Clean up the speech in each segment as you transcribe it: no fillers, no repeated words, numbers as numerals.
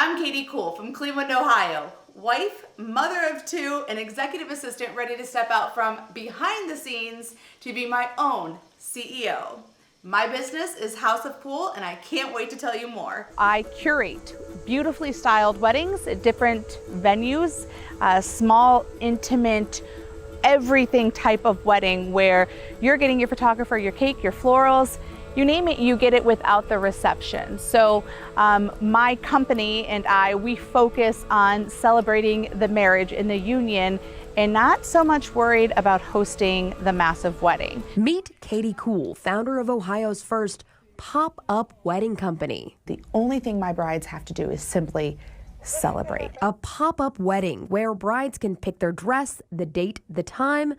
I'm Katie Cool from Cleveland, Ohio. Wife, mother of two, and executive assistant ready to step out from behind the scenes to be my own CEO. My business is House of Cool, and I can't wait to tell you more. I curate beautifully styled weddings at different venues, small, intimate, everything type of wedding where you're getting your photographer, your cake, your florals, you name it, you get it without the reception. So my company and I, we focus on celebrating the marriage and the union and not so much worried about hosting the massive wedding. Meet Katie Cool, founder of Ohio's first pop-up wedding company. The only thing my brides have to do is simply celebrate. A pop-up wedding where brides can pick their dress, the date, the time,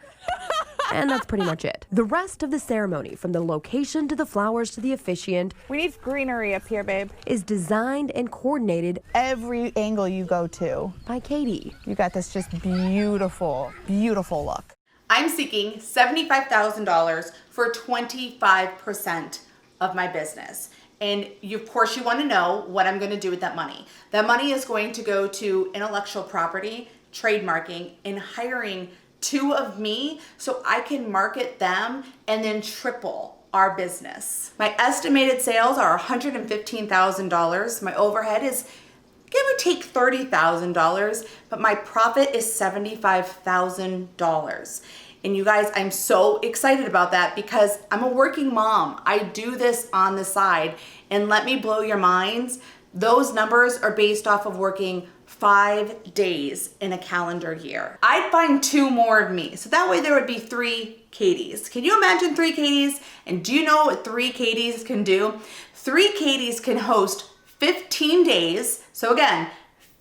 and that's pretty much it. The rest of the ceremony, from the location to the flowers to the officiant, We need greenery up here, babe. is designed and coordinated Every angle you go to, by Katie. you got this just beautiful, beautiful look. I'm seeking $75,000 for 25% of my business. And of course you want to know what I'm going to do with that money. That money is going to go to intellectual property, trademarking, and hiring two of me so I can market them and then triple our business. My estimated sales are $115,000. My overhead is give or take $30,000, but my profit is $75,000. And you guys, I'm so excited about that because I'm a working mom. I do this on the side. And let me blow your minds. Those numbers are based off of working 5 days in a calendar year. I'd find two more of me. So that way there would be 3 Katies. Can you imagine 3 Katies? And do you know what 3 Katies can do? 3 Katies can host 15 days. So again,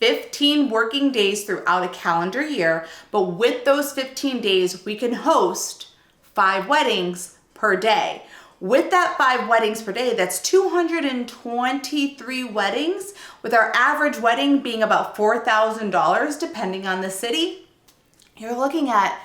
15 working days throughout a calendar year, but with those 15 days, we can host 5 weddings per day. With that 5 weddings per day, that's 223 weddings, with our average wedding being about $4,000, depending on the city. You're looking at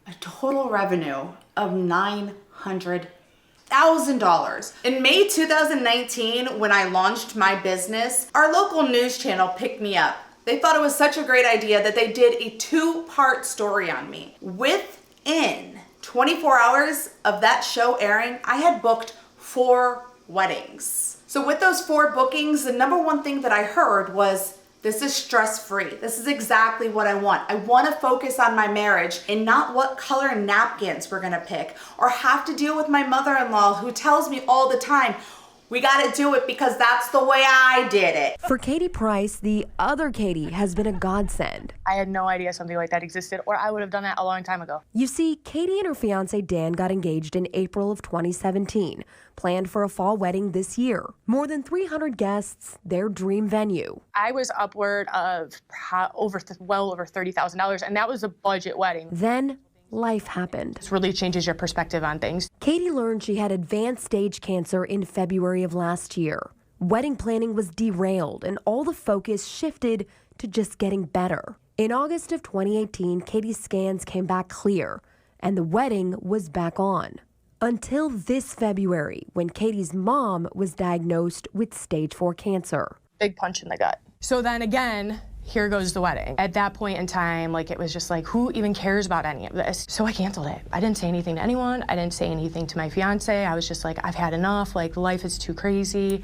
a total revenue of $900,000. In May 2019, when I launched my business, our local news channel picked me up. They thought it was such a great idea that they did a 2-part story on me. Within 24 hours of that show airing, I had booked 4 weddings. So with those 4 bookings, the number one thing that I heard was, this is stress-free. This is exactly what I want. I want to focus on my marriage and not what color napkins we're gonna pick or have to deal with my mother-in-law who tells me all the time, we gotta do it because that's the way I did it. For Katie Price, the other Katie has been a godsend. I had no idea something like that existed, or I would have done that a long time ago. You see, Katie and her fiance Dan got engaged in April of 2017, planned for a fall wedding this year. More than 300 guests, their dream venue. I was upward of well over $30,000, and that was a budget wedding. Then life happened. This really changes your perspective on things. Katie learned she had advanced stage cancer in February of last year. Wedding planning was derailed, and all the focus shifted to just getting better. In August of 2018, Katie's scans came back clear, and the wedding was back on. Until this February, when Katie's mom was diagnosed with stage 4 cancer. Big punch in the gut. So then again, here goes the wedding. At that point in time, it was just like, who even cares about any of this? So I canceled it. I didn't say anything to anyone. I didn't say anything to my fiance. I was just like, I've had enough. Life is too crazy.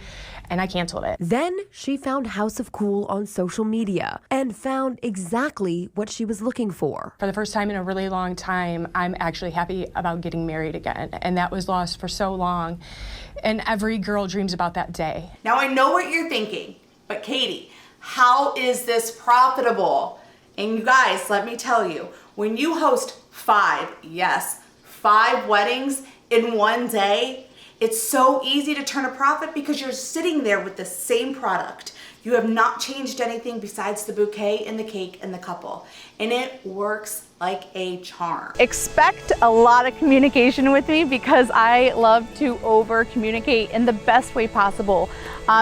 And I canceled it. Then she found House of Cool on social media and found exactly what she was looking for. For the first time in a really long time, I'm actually happy about getting married again. And that was lost for so long. And every girl dreams about that day. Now I know what you're thinking, but Katie, how is this profitable? And you guys, let me tell you, when you host 5 weddings in one day, it's so easy to turn a profit because you're sitting there with the same product. You have not changed anything besides the bouquet and the cake and the couple. And it works like a charm. Expect a lot of communication with me because I love to over communicate in the best way possible.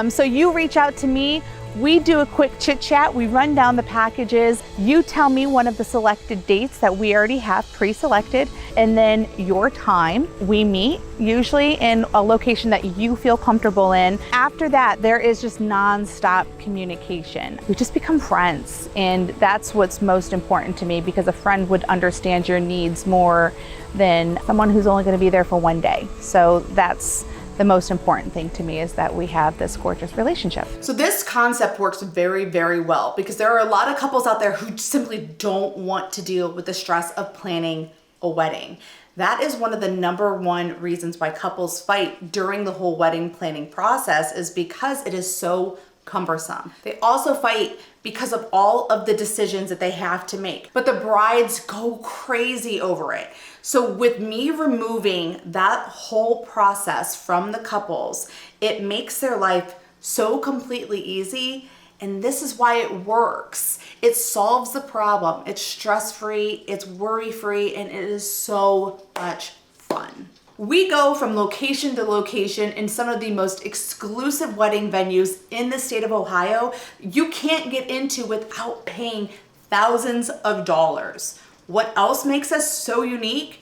So you reach out to me We do a quick chit chat, we run down the packages, you tell me one of the selected dates that we already have pre-selected, and then your time. We meet, usually in a location that you feel comfortable in. After that, there is just non-stop communication. We just become friends, and that's what's most important to me, because a friend would understand your needs more than someone who's only going to be there for one day. So that's the most important thing to me, is that we have this gorgeous relationship. So this concept works very, very well, because there are a lot of couples out there who simply don't want to deal with the stress of planning a wedding. That is one of the number one reasons why couples fight during the whole wedding planning process, is because it is so cumbersome. They also fight because of all of the decisions that they have to make, but the brides go crazy over it. So with me removing that whole process from the couples, it makes their life so completely easy. And this is why it works. It solves the problem. It's stress-free, it's worry-free, and it is so much fun. We go from location to location in some of the most exclusive wedding venues in the state of Ohio you can't get into without paying thousands of dollars. What else makes us so unique?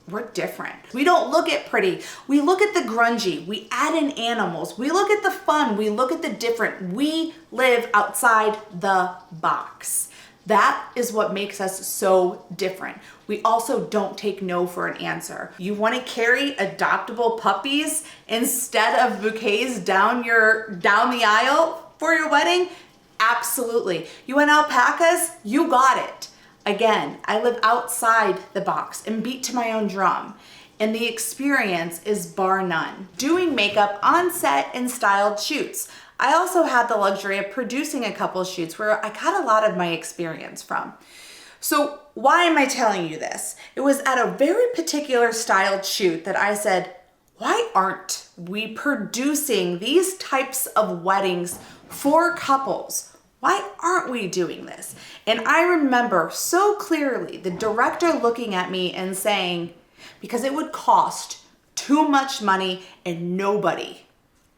We're different. We don't look at pretty. We look at the grungy. We add in animals. We look at the fun. We look at the different. We live outside the box. That is what makes us so different. We also don't take no for an answer. You want to carry adoptable puppies instead of bouquets down the aisle for your wedding? Absolutely. You want alpacas? You got it. Again, I live outside the box and beat to my own drum, and the experience is bar none. Doing makeup on set and styled shoots. I also had the luxury of producing a couple shoots where I got a lot of my experience from. So why am I telling you this? It was at a very particular styled shoot that I said, why aren't we producing these types of weddings for couples? Why aren't we doing this? And I remember so clearly the director looking at me and saying, because it would cost too much money and nobody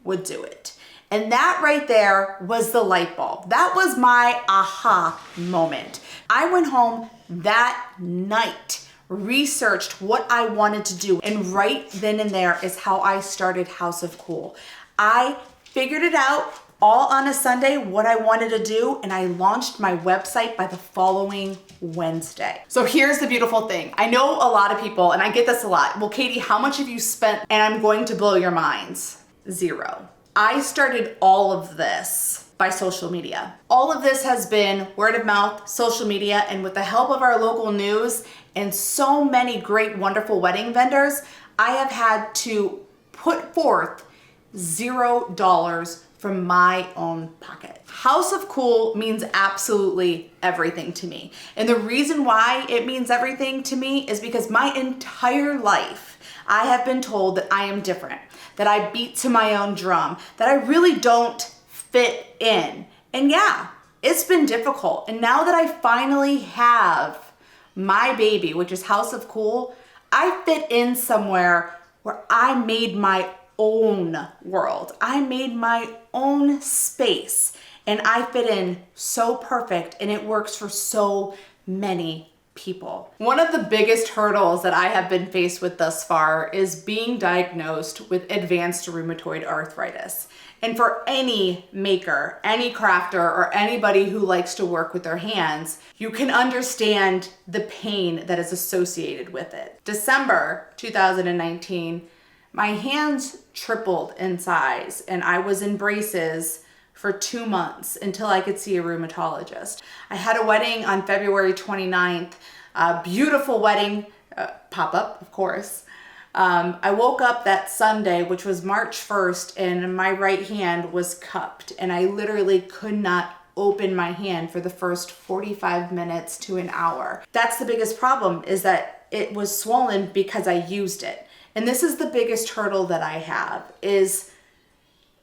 would do it. And that right there was the light bulb. That was my aha moment. I went home that night, researched what I wanted to do, and right then and there is how I started House of Cool. I figured it out all on a Sunday, what I wanted to do, and I launched my website by the following Wednesday. So here's the beautiful thing. I know a lot of people, and I get this a lot, well, Katie, how much have you spent? And I'm going to blow your minds. Zero. I started all of this by social media. All of this has been word of mouth, social media, and with the help of our local news and so many great, wonderful wedding vendors, I have had to put forth $0 from my own pocket. House of Cool means absolutely everything to me. And the reason why it means everything to me is because my entire life, I have been told that I am different, that I beat to my own drum, that I really don't fit in. And yeah, it's been difficult. And now that I finally have my baby, which is House of Cool, I fit in somewhere where I made my own world. I made my own space, and I fit in so perfect, and it works for so many people. One of the biggest hurdles that I have been faced with thus far is being diagnosed with advanced rheumatoid arthritis. And for any maker, any crafter, or anybody who likes to work with their hands, you can understand the pain that is associated with it. December 2019, my hands tripled in size, and I was in braces for 2 months until I could see a rheumatologist. I had a wedding on February 29th, a beautiful wedding, pop-up, of course. I woke up that Sunday, which was March 1st, and my right hand was cupped, and I literally could not open my hand for the first 45 minutes to an hour. That's the biggest problem, is that it was swollen because I used it. And this is the biggest hurdle that I have, is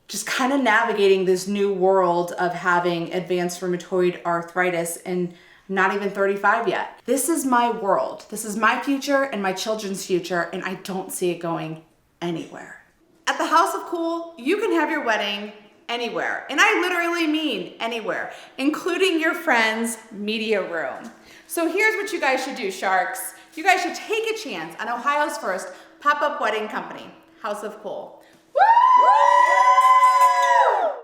just kind of navigating this new world of having advanced rheumatoid arthritis and not even 35 yet. This is my world. This is my future and my children's future, and I don't see it going anywhere. At the House of Cool, you can have your wedding anywhere. And I literally mean anywhere, including your friend's media room. So here's what you guys should do, sharks. You guys should take a chance on Ohio's first pop-up wedding company, House of Cool. Woo!